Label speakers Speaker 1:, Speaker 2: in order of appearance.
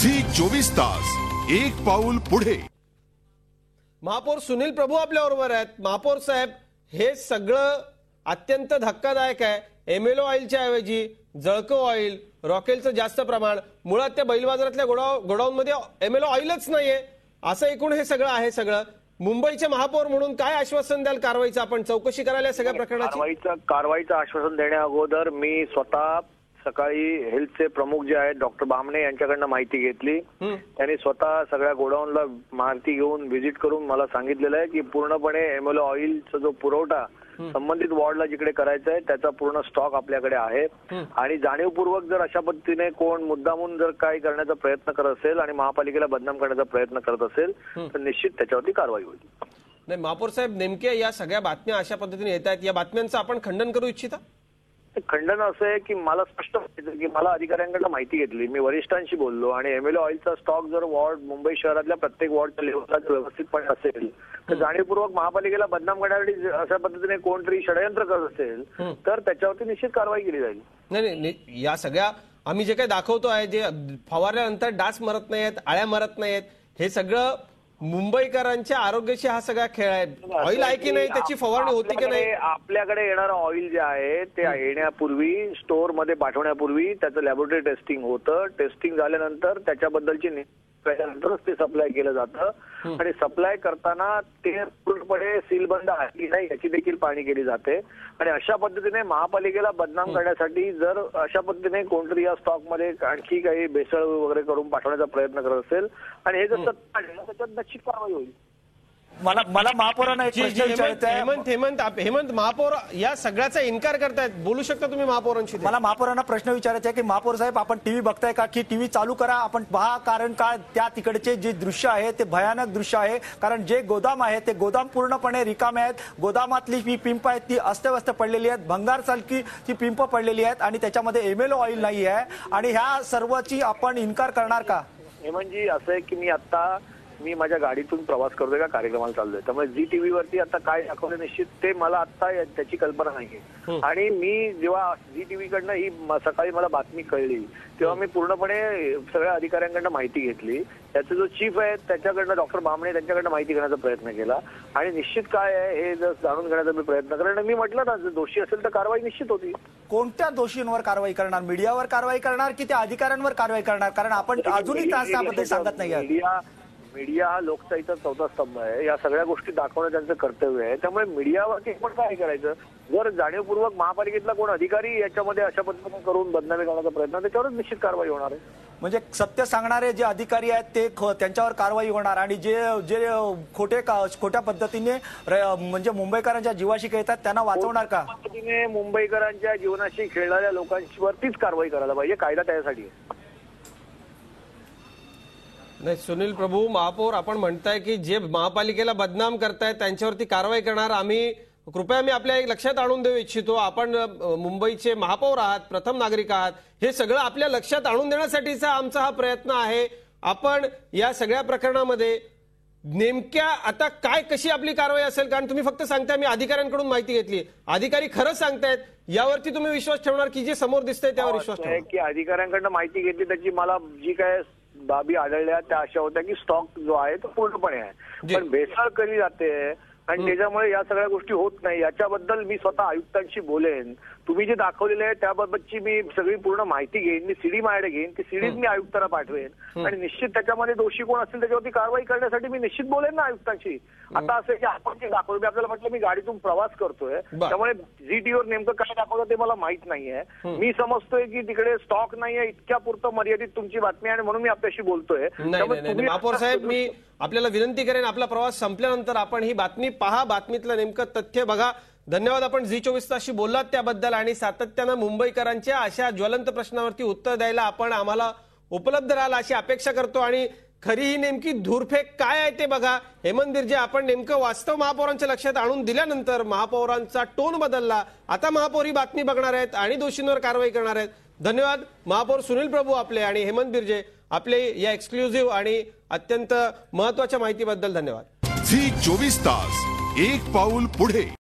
Speaker 1: Zee 24 तास एक पाऊल पुढे।
Speaker 2: महापौर सुनील प्रभू आपल्याबरोबर आहेत। महापौर साहेब, हे सगळं अत्यंत धक्कादायक आहे। एमएलओ ऑइलच्या ऐवजी जळको ऑइल, रॉकेलचं जास्त प्रमाण, मुळात त्या बैल बाजारातल्या गोडाऊन मध्ये एमएलओ ऑइलच नाहीये, असं एकूण हे सगळं आहे। सगळं मुंबईचे महापौर म्हणून काय आश्वासन द्याल कारवाईचं? आपण चौकशी करायला सगळ्या प्रकरणाची
Speaker 3: कारवाईचं आश्वासन देण्या अगोदर मी स्वतः सकाळी हेल्थचे प्रमुख जे आहेत डॉक्टर बामणे यांच्याकडनं माहिती घेतली। त्यांनी स्वतः सगळ्या गोडाऊनला माहिती घेऊन व्हिजिट करून मला सांगितलेलं आहे की पूर्णपणे एमएलओ ऑइलचा जो पुरवठा संबंधित वॉर्डला जिकडे करायचा आहे त्याचा पूर्ण स्टॉक आपल्याकडे आहे आणि जाणीवपूर्वक जर अशा पद्धतीने कोण मुद्दामून जर काही करण्याचा प्रयत्न करत असेल आणि महापालिकेला बदनाम करण्याचा प्रयत्न करत असेल तर निश्चित त्याच्यावरती कारवाई होईल।
Speaker 2: नाही महापौर साहेब, नेमके या सगळ्या बातम्या अशा पद्धतीने येत आहेत, या बातम्यांचं आपण खंडन करू इच्छिता?
Speaker 3: खंडन असं आहे की मला स्पष्ट माहिती की मला अधिकाऱ्यांकडून माहिती घेतली, मी वरिष्ठांशी बोललो आणि एमएलओ ऑइलचा स्टॉक जर वॉर्ड मुंबई शहरातल्या प्रत्येक वॉर्डच्या लेवलला व्यवस्थितपणे असेल तर जाणीवपूर्वक महापालिकेला बदनाम करण्यासाठी अशा पद्धतीने कोणतरी षडयंत्र करत असेल तर त्याच्यावरती निश्चित कारवाई केली जाईल।
Speaker 2: नाही, या सगळ्या आम्ही जे काही दाखवतो आहे, जे फवारल्यानंतर डास मरत नाहीत, आळ्या मरत नाहीत, हे सगळं मुंबईकरांच्या आरोग्याशी हा सगळा खेळ आहे। ऑइल आहे की नाही, त्याची फवारणी होती की नाही?
Speaker 3: आपल्याकडे येणारं ऑइल जे आहे ते येण्यापूर्वी स्टोअर मध्ये पाठवण्यापूर्वी त्याचं लॅबोरेटरी टेस्टिंग होतं। टेस्टिंग झाल्यानंतर त्याच्याबद्दलची त्याच्यानंतरच ते सप्लाय केलं जातं आणि सप्लाय करताना ते पूर्णपणे सीलबंद आहे की नाही याची देखील पाहणी केली जाते आणि अशा पद्धतीने महापालिकेला बदनाम करण्यासाठी जर अशा पद्धतीने कोणतरी या स्टॉक मध्ये आणखी काही भेसळ वगैरे करून पाठवण्याचा प्रयत्न करत असेल आणि हे जर सत्य आहे त्याच्यात निश्चित कारवाई होईल।
Speaker 4: मला महापौरांना एक प्रश्न विचारायचा आहे।
Speaker 2: हेमंत महापौर या सगळ्याचा इन्कार करतायत, बोलू शकता तुम्ही महापौरांशी?
Speaker 4: मला महापौरांना प्रश्न विचारायचा आहे की महापौर साहेब, आपण टीव्ही बघताय का की टीव्ही चालू करा, आपण पहा, कारण का त्या तिकडचे जे दृश्य आहे ते भयानक दृश्य आहे। कारण जे गोदाम आहे ते गोदाम पूर्णपणे रिकामे आहेत, गोदामातली जी पिंप आहेत ती अस्तव्यस्त पडलेली आहेत, भंगारसारखी ती पिंप पडलेली आहेत आणि त्याच्यामध्ये एमएलओ ऑइल नाही आहे आणि ह्या सर्वची आपण इन्कार करणार का?
Speaker 3: हेमंतजी, असं आहे की मी माझ्या गाडीतून प्रवास करतोय का कार्यक्रमाला चाललोय, त्यामुळे झी टीव्ही वरती आता काय दाखवलं निश्चित ते मला आता त्याची कल्पना नाहीये आणि मी जेव्हा झी टीव्ही कडनं ही सकाळी मला बातमी कळली तेव्हा मी पूर्णपणे सगळ्या अधिकाऱ्यांकडनं माहिती घेतली। त्याचा जो चीफ आहे त्याच्याकडनं डॉक्टर बामणे त्यांच्याकडनं माहिती घेण्याचा प्रयत्न केला आणि निश्चित काय आहे हे जर जाणून घेण्याचा मी प्रयत्न करेन। मी म्हटलं ना, जर दोषी असेल तर कारवाई निश्चित होती।
Speaker 4: कोणत्या दोषींवर कारवाई करणार? मीडियावर कारवाई करणार की त्या अधिकाऱ्यांवर कारवाई करणार? कारण आपण अजूनही त्याबद्दल सांगत नाही।
Speaker 3: मीडिया हा लोकशाहीचा चौथा स्तंभ आहे, या सगळ्या गोष्टी दाखवणं त्यांचं कर्तव्य आहे, त्यामुळे मीडियावरती पण काय करायचं? जर जाणीवपूर्वक महापालिकेतला कोण अधिकारी याच्यामध्ये अशा पद्धतीने करून बदनामी करण्याचा प्रयत्न, त्याच्यावरच निश्चित कारवाई होणार आहे।
Speaker 4: म्हणजे सत्य सांगणारे जे अधिकारी आहेत ते त्यांच्यावर कारवाई होणार आणि जे जे खोट्या पद्धतीने म्हणजे मुंबईकरांच्या जीवाशी खेळतात त्यांना वाचवणार का?
Speaker 3: पद्धतीने मुंबईकरांच्या जीवनाशी खेळणाऱ्या लोकांवरतीच कारवाई करायला पाहिजे, कायदा त्यासाठी आहे।
Speaker 2: नाही सुनील प्रभू, महापौर आपण म्हणताय की जे महापालिकेला बदनाम करतायत त्यांच्यावरती कारवाई करणार। कृपया मी आपल्या एक लक्षात आणून देऊ इच्छितो, आपण मुंबईचे महापौर आहात, प्रथम नागरिक आहात, हे सगळं आपल्या लक्षात आणून देण्यासाठीचा आमचा हा प्रयत्न आहे। आपण या सगळ्या प्रकरणामध्ये नेमक्या आता काय कशी आपली कारवाई असेल? कारण तुम्ही फक्त सांगताय मी अधिकाऱ्यांकडून माहिती घेतली, अधिकारी खरंच सांगतायत, यावरती तुम्ही विश्वास ठेवणार की जे समोर दिसतंय त्यावर विश्वास ठेवणार?
Speaker 3: की अधिकाऱ्यांकडून माहिती घेतली त्याची मला जी काय बाबी आढळल्या त्या अशा होत्या की स्टॉक जो आहे तो पूर्णपणे आहे, पण भेसळ केली जाते आणि त्याच्यामुळे या सगळ्या गोष्टी होत नाही। याच्याबद्दल मी स्वतः आयुक्तांशी बोलेन, तुम्ही जे दाखवलेले आहे त्याबाबतची मी सगळी पूर्ण माहिती घेईन, मी सीडी माझ्याकडे घेईन, ती सीडीज मी आयुक्तांना पाठवेन आणि निश्चित त्याच्यामध्ये दोषी कोण असतील त्याच्यावरती कारवाई करण्यासाठी मी निश्चित बोलेन ना आयुक्तांशी। आता असं की आपण जे दाखवलं, मी आपल्याला म्हटलं मी गाडीतून प्रवास करतोय, त्यामुळे झी टीव्हीवर नेमकं काय दाखवलं ते मला माहित नाहीये। मी समजतोय की तिकडे स्टॉक नाहीये, इतक्या पुरतं मर्यादित तुमची बातमी आहे म्हणून मी आपल्याशी बोलतोय।
Speaker 2: महापौर साहेब, मी आपल्याला विनंती करेन, आपला प्रवास संपल्यानंतर आपण ही बातमी पहा, बातमीतलं नेमकं तथ्य बघा। धन्यवाद, आपण झी 24 तासशी बोललात त्याबद्दल आणि सातत्यानं मुंबईकरांच्या अशा ज्वलंत प्रश्नावरती उत्तर द्यायला आपण आम्हाला उपलब्ध राहाल अशी अपेक्षा करतो आणि खरी ही नेमकी धूरफेक काय आहे ते बघा। हेमंत बिर्जे, आपण नेमकं वास्तव महापौरांच्या लक्षात आणून दिल्यानंतर महापौरांचा टोन बदलला, आता महापौर ही बातमी बघणार आहेत आणि दोषींवर कारवाई करणार आहेत। धन्यवाद महापौर सुनील प्रभू आपले आणि हेमंत बिर्जे आपले या एक्सक्लुझिव्ह आणि अत्यंत महत्त्वाच्या माहितीबद्दल धन्यवाद।
Speaker 1: झी 24 तास एक पाऊल पुढे।